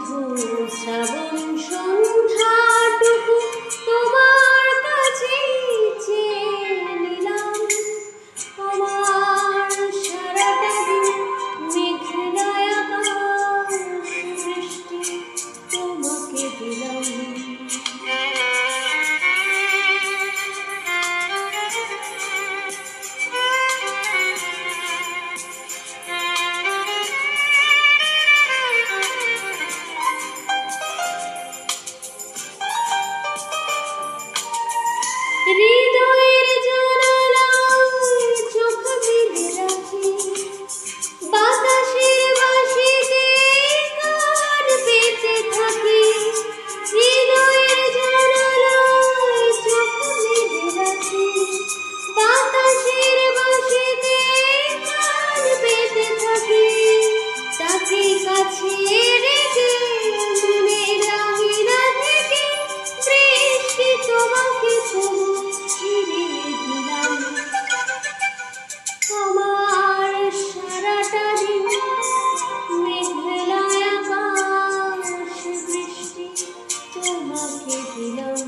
শ্রাবণ সন্ধ্যাটুকু তোমার কাছে চেয়ে নিলাম। আমার সারাটা দিন মেঘলায় আকাশ বৃষ্টি তোমাকে দিলাম। হৃদয়ের জানালায় চোখ মেলে রাখি, বাতাসের বাঁশিতে কান পেতে থাকি। হৃদয়ের জানালায় চোখ মেলে রাখি, বাতাসের বাঁশিতে কান পেতে থাকি। তাকে কাছে রেখে মনের আঙিনা থেকে বৃষ্টি তোমাকে তবু ফিরিয়ে দিলাম। আমার সারাটা দিন মেঘলায় আকাশ বৃষ্টি তোমাকে দিলাম।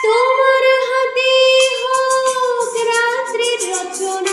তোমার হাতে হোক রাত্রির রচনা,